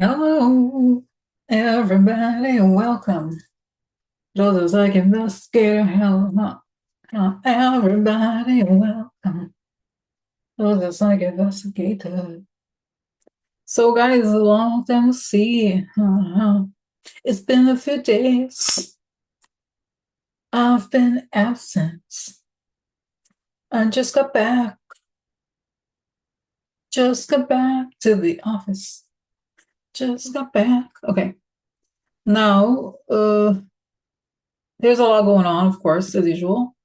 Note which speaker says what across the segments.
Speaker 1: Hello, everybody, and welcome. Those like investigator, hello, everybody, welcome. Those like investigator. So, guys, long time see. It's been a few days. I've been absent. I just got back. Just got back to the office. Just got back. Okay. Now, there's a lot going on, of course, as usual.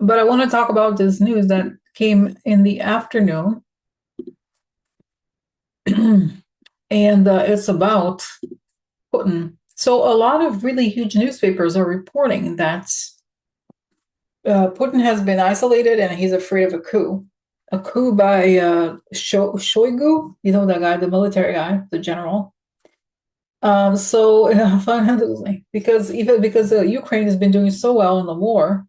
Speaker 1: But I want to talk about this news that came in the afternoon. And it's about Putin. So, a lot of really huge newspapers are reporting that Putin has been isolated and he's afraid of a coup. A coup by Shoigu, you know, that guy, the military guy, the general. So, because Ukraine has been doing so well in the war,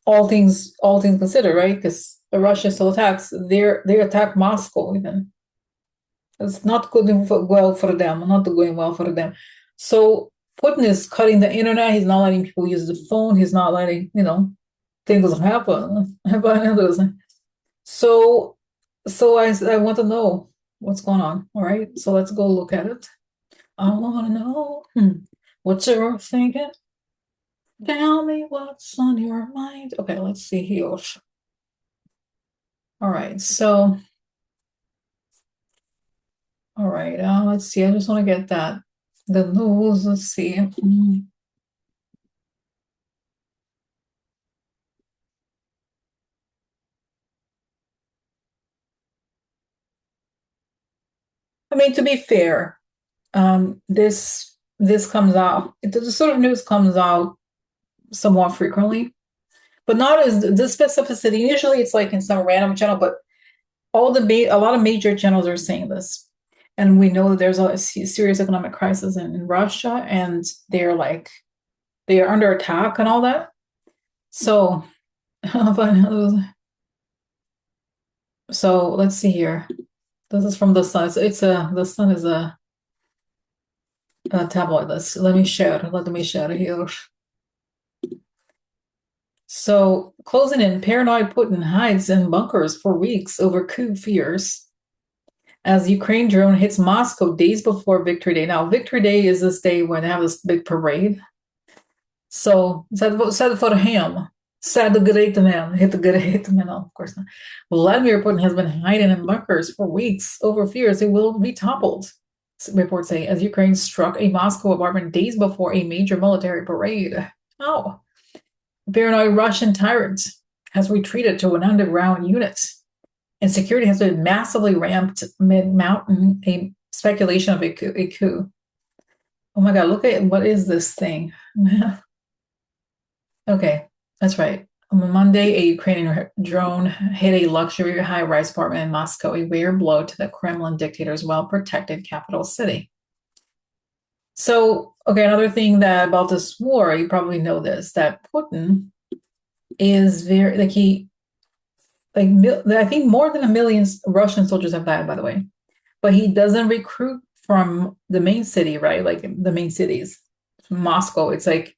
Speaker 1: all things considered, right? Because Russia still attacks, they attack Moscow even. It's not going well for them, not going well for them. So Putin is cutting the internet. He's not letting people use the phone. He's not letting, things happen. So, so I want to know what's going on. All right. So let's go look at it. I want to know what you're thinking. Tell me what's on your mind. Okay, let's see here. All right. So, all right. Let's see. I just want to get that. The news. Let's see. I mean, to be fair, this comes out. The sort of news comes out somewhat frequently, but not as this specificity. Usually, it's like in some random channel, but a lot of major channels are saying this, and we know that there's a serious economic crisis in Russia, and they are under attack and all that. So, so let's see here. This is from the Sun. The Sun is a tabloid. Let me share. Let me share here. So, closing in, paranoid Putin hides in bunkers for weeks over coup fears as Ukraine drone hits Moscow days before Victory Day. Now, Victory Day is this day when they have this big parade. So, sad for him. Sad the great man. Hit the great man. No, of course not. Vladimir Putin has been hiding in bunkers for weeks over fears he will be toppled. Reports say as Ukraine struck a Moscow apartment days before a major military parade. Oh. Paranoid Russian tyrant has retreated to an underground unit, and security has been massively ramped mid-mountain, a speculation of a coup. Oh my God, look at what is this thing? Okay, that's right. On Monday, a Ukrainian drone hit a luxury high-rise apartment in Moscow, a rare blow to the Kremlin dictator's well-protected capital city. So, okay, another thing that about this war, you probably know this, that Putin is very I think more than 1 million Russian soldiers have died, by the way, but he doesn't recruit from the main city, right? Like the main cities, Moscow. It's like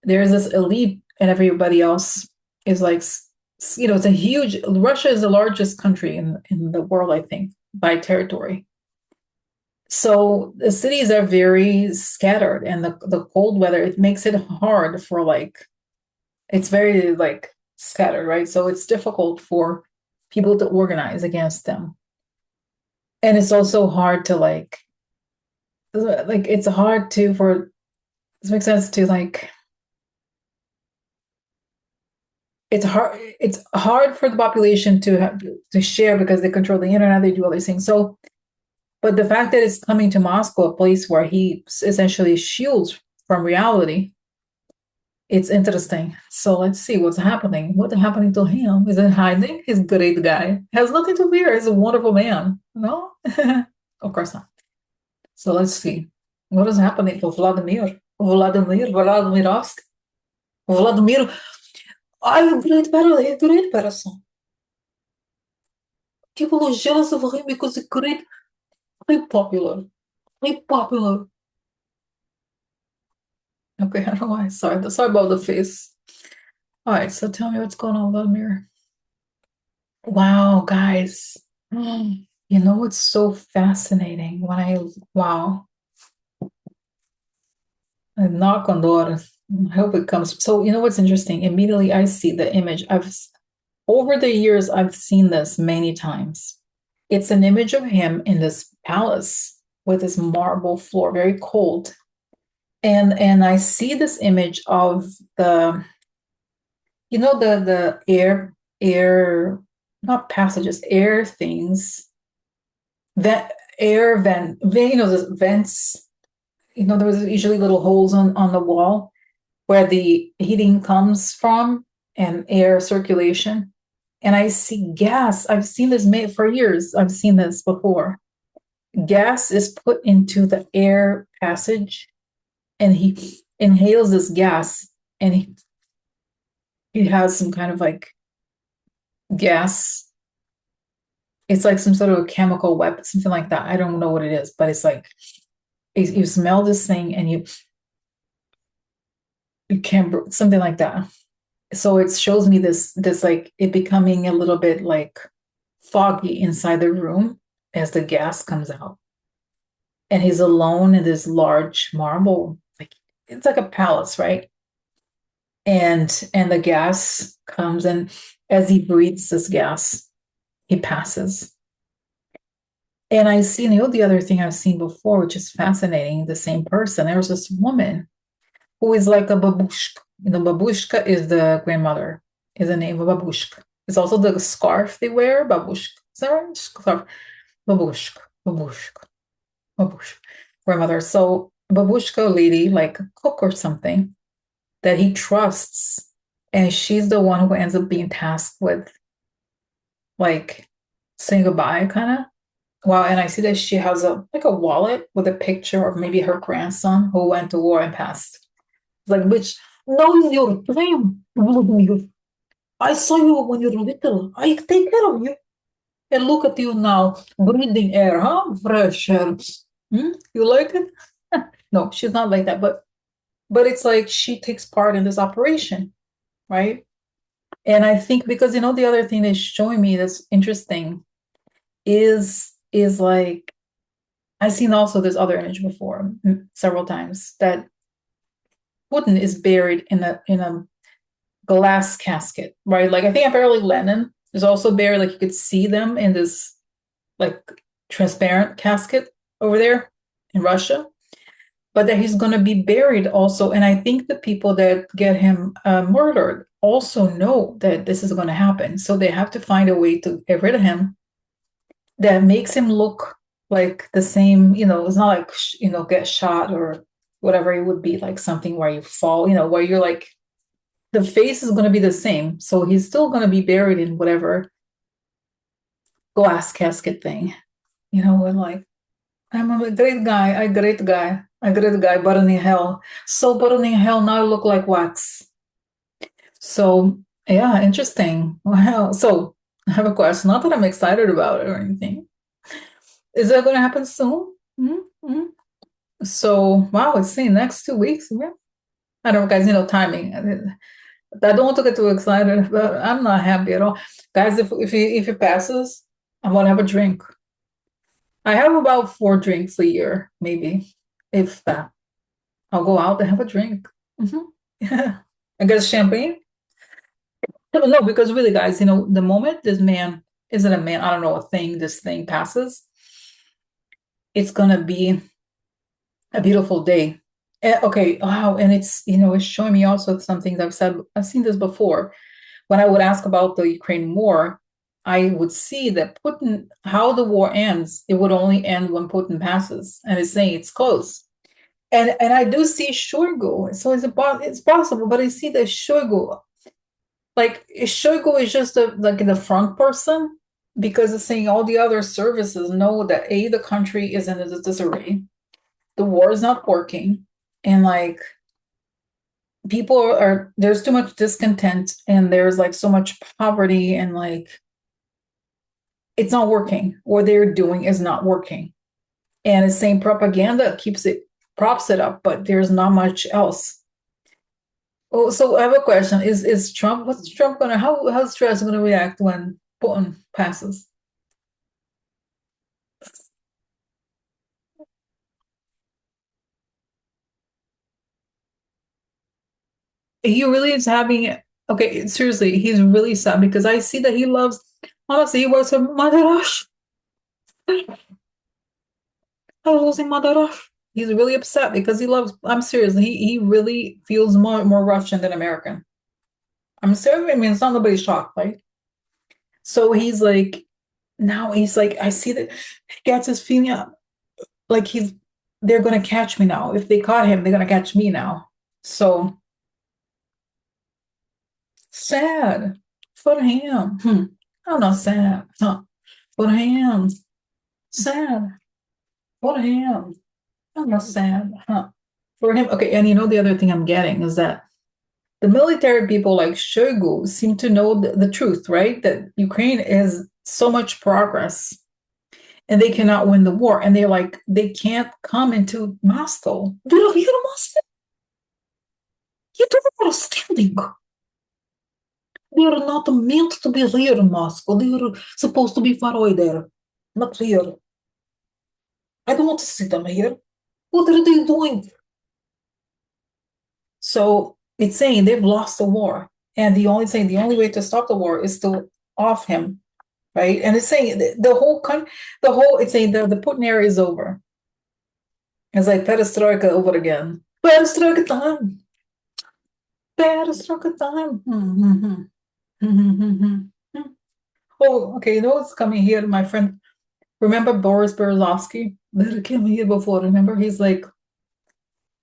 Speaker 1: there's this elite, and everybody else is like, it's a huge. Russia is the largest country in the world, I think, by territory. So the cities are very scattered, and the cold weather it makes it hard for it's very scattered, right? So it's difficult for people to organize against them. And it's also hard to it's hard to for this makes sense to it's hard for the population to have to share because they control the internet, they do all these things. So but the fact that it's coming to Moscow, a place where he essentially shields from reality, it's interesting. So let's see what's happening. What's happening to him? Is it hiding? He's a great guy. Has nothing to fear. He's a wonderful man. No? Of course not. So let's see. What is happening to Vladimir? Vladimirovsk? Vladimir. I'm a great person. People are jealous of him because he's great. Click popular. Click popular. Okay, I don't know why. Sorry about the face. All right, so tell me what's going on, Vladimir. Wow, guys. You know what's so fascinating wow, I knock on doors. I hope it comes. So, you know what's interesting? Immediately I see the image. Over the years, I've seen this many times. It's an image of him in this palace with this marble floor, very cold. And I see this image of the, the air, not passages, air things, that air the vents, there was usually little holes on the wall where the heating comes from and air circulation. And I see gas. I've seen this made for years. I've seen this before. Gas is put into the air passage, and he inhales this gas, and he has some kind of like gas. It's like some sort of a chemical weapon, something like that. I don't know what it is, but it's like you smell this thing and you can't, something like that. So it shows me this like it becoming a little bit like foggy inside the room as the gas comes out. And he's alone in this large marble, like it's like a palace, right? And the gas comes, and as he breathes this gas, he passes. And I see, the other thing I've seen before, which is fascinating, the same person. There was this woman who is like a babushka. Babushka is the grandmother, is the name of babushka. It's also the scarf they wear, babushka. Is that right? Scarf. Babushka, babushka, babushka. Grandmother. So babushka lady, like a cook or something, that he trusts. And she's the one who ends up being tasked with like saying goodbye, kind of. Wow, and I see that she has a wallet with a picture of maybe her grandson who went to war and passed. Like, which knows your dream. I saw you when you were little. I take care of you. And look at you now, breathing air, huh? Fresh air. You like it? No, she's not like that, but it's like she takes part in this operation, right? And I think because the other thing that's showing me that's interesting is like I've seen also this other image before several times that Putin is buried in a glass casket, right? Like I think apparently Lenin is also buried, like you could see them in this like transparent casket over there in Russia, but that he's going to be buried also. And I think the people that get him murdered also know that this is going to happen. So they have to find a way to get rid of him that makes him look like the same, it's not like, get shot or whatever. It would be like something where you fall, where you're like, the face is going to be the same. So he's still going to be buried in whatever glass casket thing, and like, I'm a great guy, burning hell. So burning hell now I look like wax. So yeah, interesting. Wow. So I have a question. Not that I'm excited about it or anything. Is that going to happen soon? Mm-hmm. So wow, it's the next 2 weeks. Yeah. I don't know, guys. Timing. I don't want to get too excited, but I'm not happy at all, guys. If it passes, I'm gonna have a drink. I have about 4 drinks a year, maybe. If that, I'll go out and have a drink. Yeah, I guess champagne. No, because really, guys, the moment this man isn't a man, I don't know, this thing passes, it's gonna be a beautiful day. Okay, wow, and it's showing me also something that I've seen this before. When I would ask about the Ukraine war, I would see that Putin, how the war ends, it would only end when Putin passes, and it's saying it's close. And I do see Shoigu, so it's possible, but I see that Shoigu, like Shoigu is just like the front person because it's saying all the other services know that the country is in a disarray, the war is not working, and like people there's too much discontent and there's like so much poverty and like it's not working. What they're doing is not working. And it's saying propaganda props it up, but there's not much else. Oh, so I have a question. Is Trump, what's Trump gonna, how's Trump gonna react when Putin passes? He really is having, okay, seriously, he's really sad because I see that he loves, honestly, he was a mother. I was losing mother. He's really upset because he loves, I'm serious, he really feels more Russian than American. I'm serious, I mean, it's not nobody's shocked, right? So he's like, now he's like, I see that he gets his feeling up, like they're gonna catch me now. If they caught him, they're gonna catch me now. So sad for him. I'm not sad. Huh. For him. Sad. For him. I'm not sad. Huh. For him. Okay, and you know the other thing I'm getting is that the military people like Shoigu seem to know the truth, right? That Ukraine has so much progress and they cannot win the war. And they're like, they can't come into Moscow. Do you hear Moscow? You don't understanding. They are not meant to be here in Moscow. They are supposed to be far away there, not here. I don't want to see them here. What are they doing? So it's saying they've lost the war. And the only way to stop the war is to off him, right? And it's saying the whole country, it's saying the Putin era is over. It's like perestroika over again. Perestroika time. Perestroika time. Oh, okay. You know what's coming here, my friend? Remember Boris Berezovsky? That came here before. Remember, he's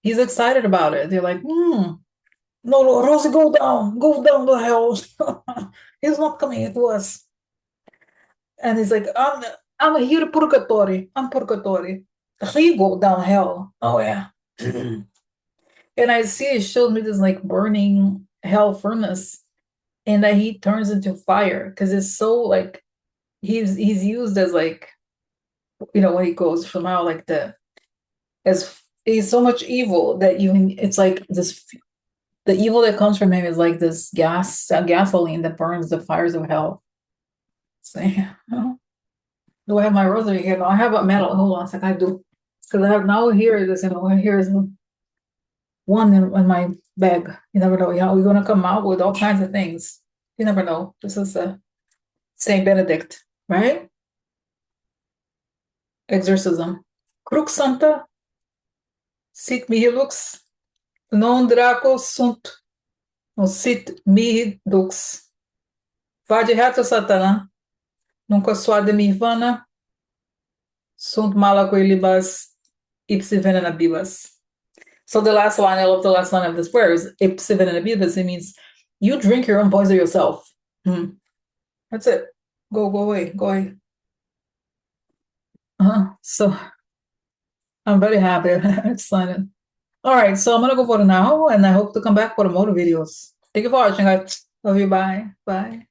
Speaker 1: excited about it. They're like, no, Rosie, go down the hell. He's not coming here to us. And he's like, I'm here purgatory. I'm purgatory. He go down hell. Oh yeah. And I see it shows me this like burning hell furnace, and that he turns into fire because it's so like he's used as like when he goes from out like as he's so much evil that it's like this the evil that comes from him is like this gasoline that burns the fires of hell. So, yeah. Do I have my rosary here? No, I have a medal. Hold on a second. I do. Because I have now here this, here is one in my bag. You never know. Yeah, we're gonna come out with all kinds of things. You never know. This is Saint Benedict, right? Exorcism. Crux Santa, sit mihi lux, non draco sunt, no sit mihi dux. Vade reto, Satana, nunca suade mirvana, sunt mala coelibas, ipsi venena bibas. So the last line, I love the last line of this prayer is ipsi venena bibas. It means you drink your own poison yourself. That's it. Go away, go away. So I'm very happy. Excited. All right, so I'm gonna go for now, and I hope to come back for more videos. Thank you for watching, guys. Love you. Bye. Bye.